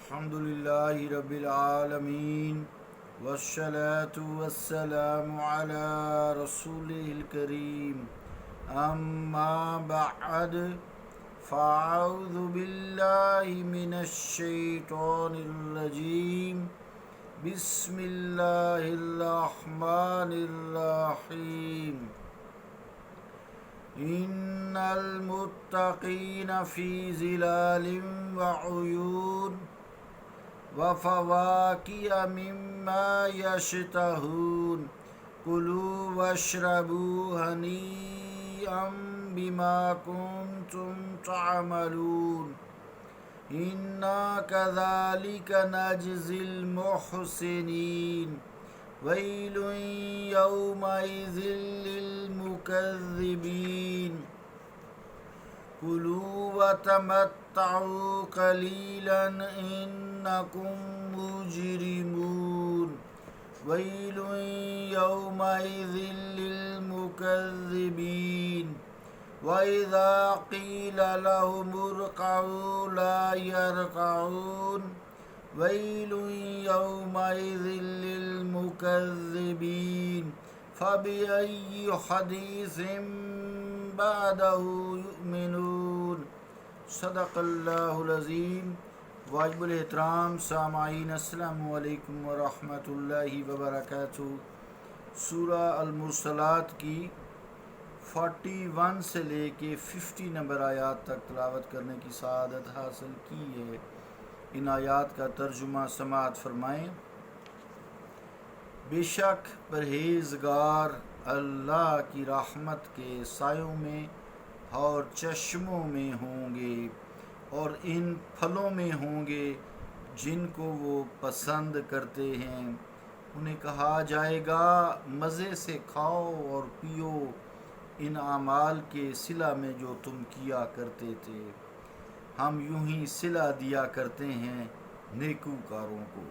الحمد لله رب العالمين والصلاة والسلام على رسوله الكريم أما بعد فأعوذ بالله من الشيطان الرجيم بسم الله الرحمن الرحيم إن المتقين في ظلال وعيون وفواكه مما يشتهون كلوا واشربوا هنيئا بما كنتم تعملون إنا كذلك نجزي المحسنين ويل يومئذ للمكذبين كلوا وتمتعوا قليلا إنكم مجرمون ويل يومئذ للمكذبين وإذا قيل لهم اركعوا لا يركعون ويل يومئذ للمكذبين فبأي حديث بعده يؤمنون صدق اللہ العظیم۔ واجب الاحترام سامعین، السلام علیکم ورحمۃ اللہ وبرکاتہ۔ سورہ المرسلات کی 41 سے لے کے 50 نمبر آیات تک تلاوت کرنے کی سعادت حاصل کی ہے۔ ان آیات کا ترجمہ سماعت فرمائیں۔ بے شک پرہیزگار اللہ کی رحمت کے سایوں میں اور چشموں میں ہوں گے اور ان پھلوں میں ہوں گے جن کو وہ پسند کرتے ہیں۔ انہیں کہا جائے گا مزے سے کھاؤ اور پیو ان اعمال کے صلہ میں جو تم کیا کرتے تھے، ہم یوں ہی صلہ دیا کرتے ہیں نیکوکاروں کو۔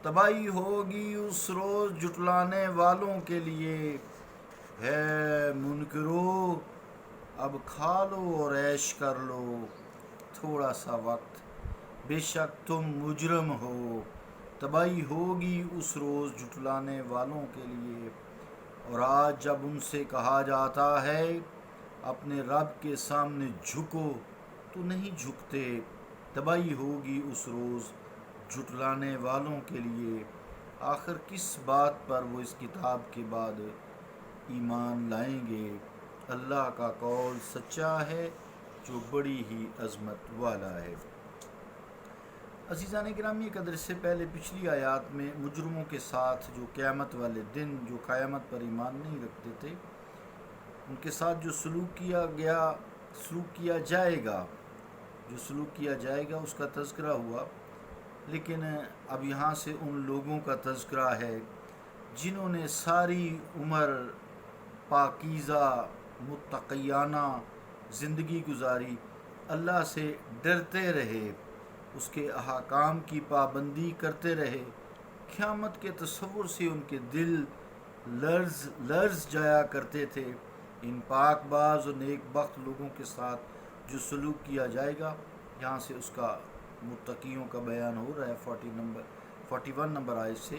تباہی ہوگی اس روز جھٹلانے والوں کے لیے، ہے منکرو اب کھا لو اور عیش کر لو تھوڑا سا وقت، بے شک تم مجرم ہو۔ تباہی ہوگی اس روز جھٹلانے والوں کے لیے۔ اور آج جب ان سے کہا جاتا ہے اپنے رب کے سامنے جھکو تو نہیں جھکتے۔ تباہی ہوگی اس روز جھٹلانے والوں کے لیے۔ آخر کس بات پر وہ اس کتاب کے بعد ایمان لائیں گے؟ اللہ کا قول سچا ہے جو بڑی ہی عظمت والا ہے۔ عزیزان گرامی، قدر سے پہلے پچھلی آیات میں مجرموں کے ساتھ جو قیامت والے دن، جو قیامت پر ایمان نہیں رکھتے تھے، ان کے ساتھ جو سلوک کیا جائے گا اس کا تذکرہ ہوا۔ لیکن اب یہاں سے ان لوگوں کا تذکرہ ہے جنہوں نے ساری عمر پاکیزہ متقیانہ زندگی گزاری، اللہ سے ڈرتے رہے، اس کے احکام کی پابندی کرتے رہے۔ قیامت کے تصور سے ان کے دل لرز جایا کرتے تھے۔ ان پاک باز اور نیک بخت لوگوں کے ساتھ جو سلوک کیا جائے گا، یہاں سے اس کا متقیوں کا بیان ہو رہا ہے 41 نمبر آیت سے۔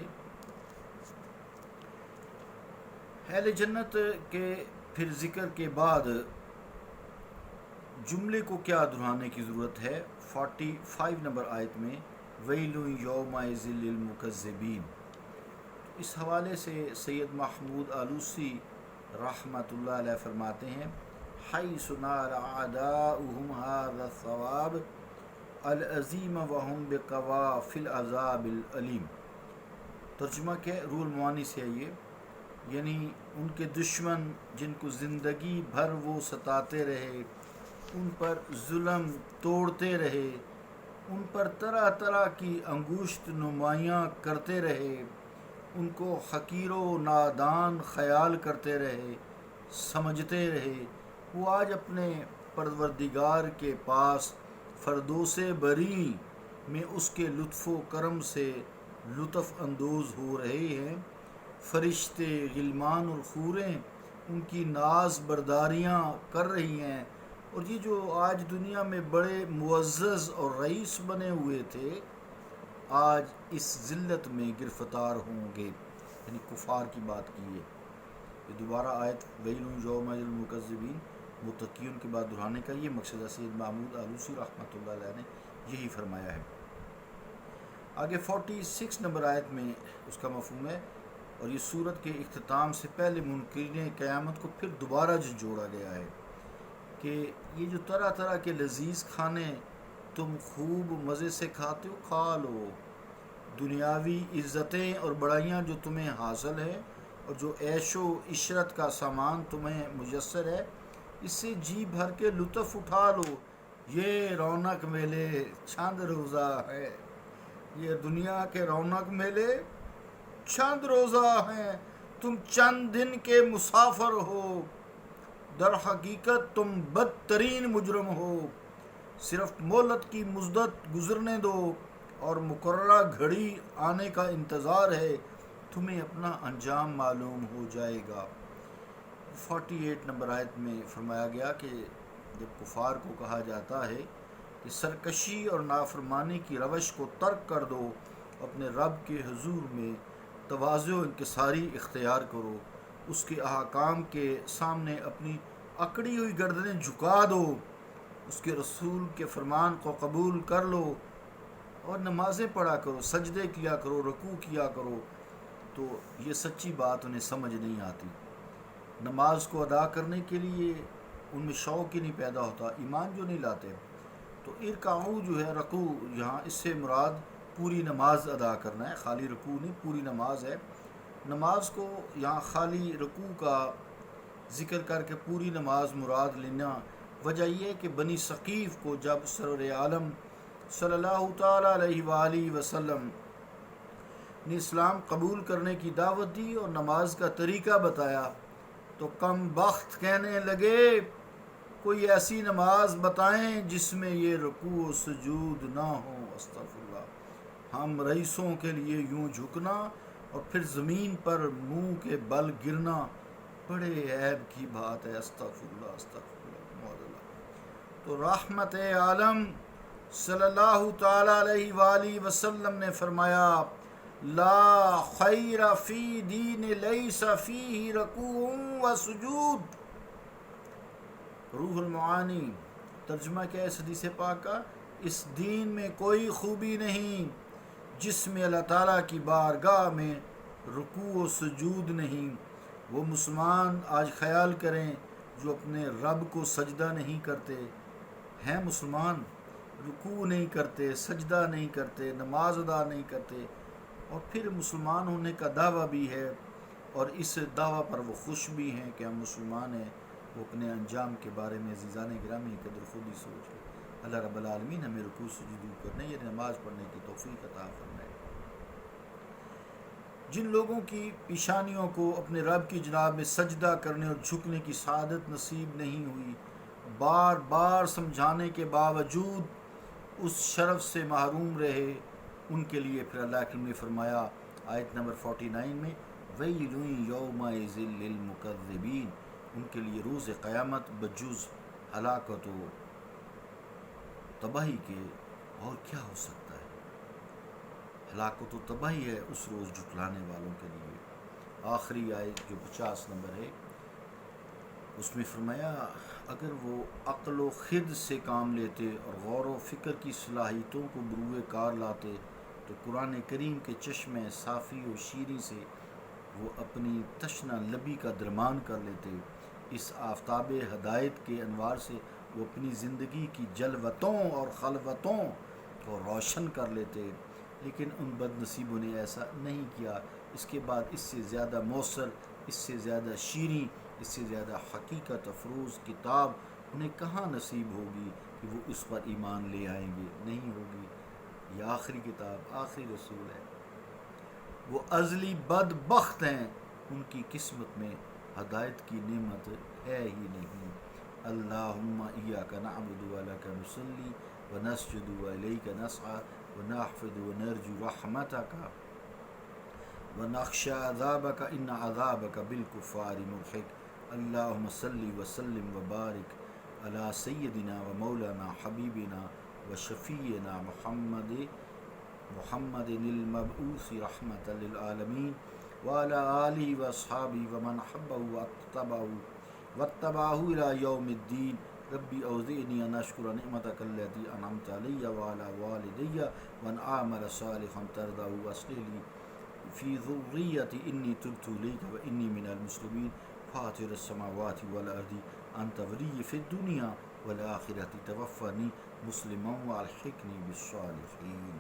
اہل جنت کے پھر ذکر کے بعد جملے کو کیا دہرانے کی ضرورت ہے؟ 45 نمبر آیت میں ویل یومئذ للمکذبین۔ اس حوالے سے سید محمود آلوسی رحمۃ اللہ علیہ فرماتے ہیں حیث نال اعداؤہم ھذا الثواب العظیم وہم بقوافی العذاب العلیم۔ ترجمہ کیا ہے؟ روح المعانی سے ہے یہ، یعنی ان کے دشمن جن کو زندگی بھر وہ ستاتے رہے، ان پر ظلم توڑتے رہے، ان پر طرح طرح کی انگشت نمایاں کرتے رہے، ان کو حقیر و نادان خیال کرتے رہے، سمجھتے رہے، وہ آج اپنے پروردگار کے پاس فردوس بری میں اس کے لطف و کرم سے لطف اندوز ہو رہے ہیں۔ فرشتے، غلمان اور حوریں ان کی ناز برداریاں کر رہی ہیں، اور یہ جو آج دنیا میں بڑے معزز اور رئیس بنے ہوئے تھے، آج اس ذلت میں گرفتار ہوں گے، یعنی کفار کی بات کی ہے۔ یہ دوبارہ آیت ویل یومئذ للمکذبین، متقیون کے بعد دہرانے کا یہ مقصد ہے۔ سید محمود آلوسی رحمۃ اللہ علیہ نے یہی فرمایا ہے۔ آگے 46 نمبر آیت میں اس کا مفہوم ہے، اور یہ سورت کے اختتام سے پہلے منکرین قیامت کو پھر دوبارہ جوڑا گیا ہے کہ یہ جو طرح طرح کے لذیذ کھانے تم خوب مزے سے کھاتے ہو، کھا لو۔ دنیاوی عزتیں اور بڑائیاں جو تمہیں حاصل ہے اور جو عیش و عشرت کا سامان تمہیں میسر ہے، اس سے جی بھر کے لطف اٹھا لو۔ یہ رونق میلے چند روزہ ہے، یہ دنیا کے رونق میلے چند روزہ ہیں، تم چند دن کے مسافر ہو، در حقیقت تم بدترین مجرم ہو۔ صرف مہلت کی مدت گزرنے دو اور مقررہ گھڑی آنے کا انتظار ہے، تمہیں اپنا انجام معلوم ہو جائے گا۔ 48 نمبر آیت میں فرمایا گیا کہ جب کفار کو کہا جاتا ہے کہ سرکشی اور نافرمانی کی روش کو ترک کر دو، اپنے رب کے حضور میں تواضع و انکساری اختیار کرو، اس کے احکام کے سامنے اپنی اکڑی ہوئی گردنیں جھکا دو، اس کے رسول کے فرمان کو قبول کر لو اور نمازیں پڑھا کرو، سجدے کیا کرو، رکوع کیا کرو، تو یہ سچی بات انہیں سمجھ نہیں آتی۔ نماز کو ادا کرنے کے لیے ان میں شوق ہی نہیں پیدا ہوتا، ایمان جو نہیں لاتے۔ تو ارکعوا جو ہے رکوع، یہاں اس سے مراد پوری نماز ادا کرنا ہے، خالی رکوع نہیں، پوری نماز ہے۔ نماز کو یہاں خالی رکوع کا ذکر کر کے پوری نماز مراد لینا، وجہ یہ ہے کہ بنی ثقیف کو جب سرور عالم صلی اللہ تعالیٰ علیہ وآلہ وسلم نے اسلام قبول کرنے کی دعوت دی اور نماز کا طریقہ بتایا تو کم بخت کہنے لگے کوئی ایسی نماز بتائیں جس میں یہ رکوع و سجود نہ ہو۔ استغفر اللہ، ہم رئیسوں کے لیے یوں جھکنا اور پھر زمین پر منہ کے بل گرنا بڑے عیب کی بات ہے۔ استغفر اللہ، استغفر اللہ، معاذ اللہ۔ تو رحمت عالم صلی اللہ تعالیٰ علیہ وآلہ وسلم نے فرمایا لا خیر فی دین لیس فیہ رکوع و سجود۔ روح المعانی ترجمہ کیا ہے اس حدیث پاک کا؟ اس دین میں کوئی خوبی نہیں جس میں اللہ تعالیٰ کی بارگاہ میں رکوع و سجود نہیں۔ وہ مسلمان آج خیال کریں جو اپنے رب کو سجدہ نہیں کرتے ہیں، مسلمان رکوع نہیں کرتے، سجدہ نہیں کرتے، نماز ادا نہیں کرتے، اور پھر مسلمان ہونے کا دعویٰ بھی ہے، اور اس دعویٰ پر وہ خوش بھی ہیں کہ ہم مسلمان ہیں۔ وہ اپنے انجام کے بارے میں عزیزان گرامی قدر خود ہی سوچ لیں۔ اللہ رب العالمین ہمیں رکوع سجود کرنے یا نماز پڑھنے کی توفیق عطا فرمائے۔ جن لوگوں کی پیشانیوں کو اپنے رب کی جناب میں سجدہ کرنے اور جھکنے کی سعادت نصیب نہیں ہوئی، بار بار سمجھانے کے باوجود اس شرف سے محروم رہے، ان کے لیے پھر اللہ کریم نے فرمایا آیت نمبر 49 میں وَيْلٌ يَوْمَئِذٍ لِّلْمُكَذِّبِينَ، ان کے لیے روز قیامت بجز ہلاکت و تباہی کے اور کیا ہو سکتا ہے۔ ہلاکت و تباہی ہے اس روز جھٹلانے والوں کے لیے۔ آخری آیت جو 50 نمبر ہے اس میں فرمایا اگر وہ عقل و خرد سے کام لیتے اور غور و فکر کی صلاحیتوں کو بروئے کار لاتے تو قرآن کریم کے چشمے صافی و شیریں سے وہ اپنی تشنہ لبی کا درمان کر لیتے، اس آفتاب ہدایت کے انوار سے وہ اپنی زندگی کی جلوتوں اور خلوتوں کو روشن کر لیتے، لیکن ان بد نصیبوں نے ایسا نہیں کیا۔ اس کے بعد اس سے زیادہ مؤثر، اس سے زیادہ شیریں، اس سے زیادہ حقیقت افروز کتاب انہیں کہاں نصیب ہوگی کہ وہ اس پر ایمان لے آئیں گے؟ نہیں ہوگی۔ یہ آخری کتاب، آخری رسول ہے، وہ ازلی بدبخت ہیں، ان کی قسمت میں ہدایت کی نعمت ہے ہی نہیں۔ اللہم ایاک نعبد ولک نصلی ونسجد والیک نسعی ونحفظ ونرجو رحمتک ونخشى عذابك ان عذابك بالكفار ملحق۔ اللهم صل وسلم وبارك على سيدنا ومولانا حبيبنا وشفيعنا محمد محمد المبعوث رحمة للعالمين وعلى آله وأصحابه ومن حبه واتبعه إلى يوم الدين. ربي أوزعني أن أشكر نعمتك التي أنعمت علي وعلى والدي وأن أعمل صالحا ترضاه وأصلح لي في ذريتي إني تبت إليك وإني من المسلمين. فاطر السماوات والأرض أنت ولي في الدنيا والآخرة توفني مسلما وألحقني بالصالحين.